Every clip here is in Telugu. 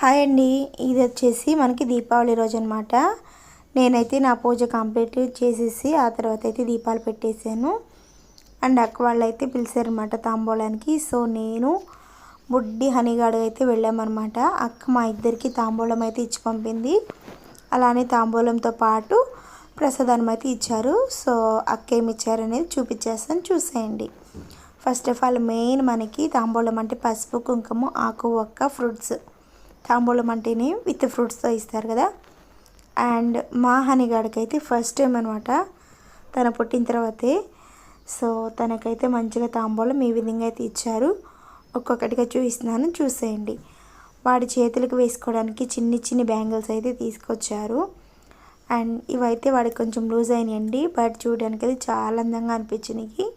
హాయ్ అండి, ఇది వచ్చేసి మనకి దీపావళి రోజు అనమాట. నేనైతే నా పూజ కంప్లీట్ చేసేసి ఆ తర్వాత అయితే దీపాలు పెట్టేశాను. అండ్ అక్క వాళ్ళు అయితే పిలిచారనమాట తాంబూలానికి. సో నేను బుడ్డి హనీగాడు అయితే వెళ్ళామన్నమాట. అక్క మా ఇద్దరికి తాంబూలం అయితే ఇచ్చి పంపింది. అలానే తాంబూలంతో పాటు ప్రసాదం అయితే ఇచ్చారు. సో అక్క ఏమి ఇచ్చారనేది చూపించేస్తాను, చూసేయండి. ఫస్ట్ ఆఫ్ ఆల్ మెయిన్ మనకి తాంబూలం అంటే పసుపు, కుంకుమ, ఆకు, ఒక్క, ఫ్రూట్స్. తాంబూలం అంటేనే విత్ ఫ్రూట్స్తో ఇస్తారు కదా. అండ్ మా హనీగాడికి అయితే ఫస్ట్ టైం అనమాట, తను పుట్టిన తర్వాతే. సో తనకైతే మంచిగా తాంబూలం ఈ విధంగా అయితే ఇచ్చారు. ఒక్కొక్కటిగా చూపిస్తున్నాను, చూసేయండి. వాడి చేతులకు వేసుకోవడానికి చిన్ని చిన్ని బ్యాంగిల్స్ అయితే తీసుకొచ్చారు. అండ్ ఇవైతే వాడికి కొంచెం లూజ్ అయినాయండి, బట్ చూడడానికి అయితే చాలా అందంగా అనిపించినాయి.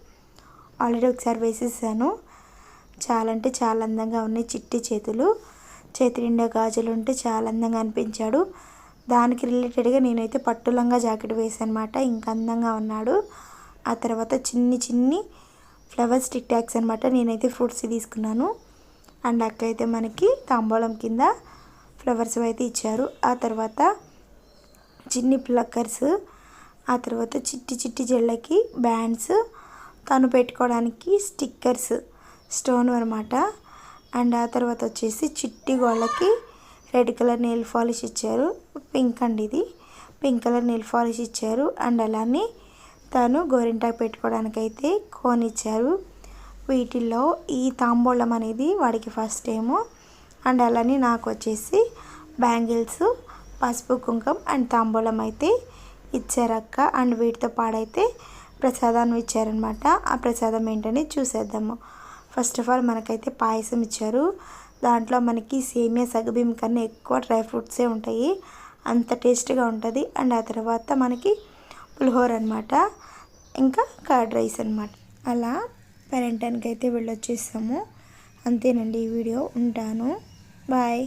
ఆల్రెడీ ఒకసారి వేసేసాను. చాలా అంటే చాలా అందంగా ఉన్నాయి. చిట్టి చేతులు, చేతి నిండా గాజులు ఉంటే చాలా అందంగా అనిపించాడు. దానికి రిలేటెడ్గా నేనైతే పట్టు లంగా జాకెట్ వేసాను అనమాట. ఇంకా అందంగా ఉన్నాడు. ఆ తర్వాత చిన్ని చిన్ని ఫ్లవర్ స్టిక్ ట్యాగ్స్ అనమాట. నేనైతే ఫ్రూట్స్ తీసుకున్నాను. అండ్ అక్క అయితే మనకి తాంబూలం కింద ఫ్లవర్స్ అయితే ఇచ్చారు. ఆ తర్వాత చిన్ని ప్లక్కర్స్, ఆ తర్వాత చిట్టి చిట్టి జళ్ళకి బ్యాండ్స్, తను పెట్టుకోవడానికి స్టిక్కర్స్ స్టోన్ అనమాట. అండ్ ఆ తర్వాత వచ్చేసి చిట్టి గోళ్ళకి రెడ్ కలర్ నెయిల్ పాలిష్ ఇచ్చారు. పింక్ అండి, ఇది పింక్ కలర్ నెయిల్ పాలిష్ ఇచ్చారు. అండ్ అలానే తను గోరింటాకు పెట్టుకోవడానికి అయితే కోన్ ఇచ్చారు. వీటిల్లో ఈ తాంబూలం అనేది వాడికి ఫస్ట్ టైము. అండ్ అలానే నాకు వచ్చేసి బ్యాంగిల్స్, పసుపు, కుంకుమ అండ్ తాంబూలం అయితే ఇచ్చారక్క. అండ్ వీటితో పాడైతే ప్రసాదాన్ని ఇచ్చారనమాట. ఆ ప్రసాదం ఏంటని చూసేద్దాము. ఫస్ట్ ఆఫ్ ఆల్ మనకైతే పాయసం ఇచ్చారు. దాంట్లో మనకి సేమియా సగ్గుబియ్యం కన్నా ఎక్కువ డ్రై ఫ్రూట్సే ఉంటాయి, అంత టేస్ట్గా ఉంటుంది. అండ్ ఆ తర్వాత మనకి పులిహోర అనమాట, ఇంకా కర్డ్ రైస్ అనమాట. అలా పెరంటానికి అయితే వెళ్ళొచ్చేసాము. అంతేనండి ఈ వీడియో. ఉంటాను, బాయ్.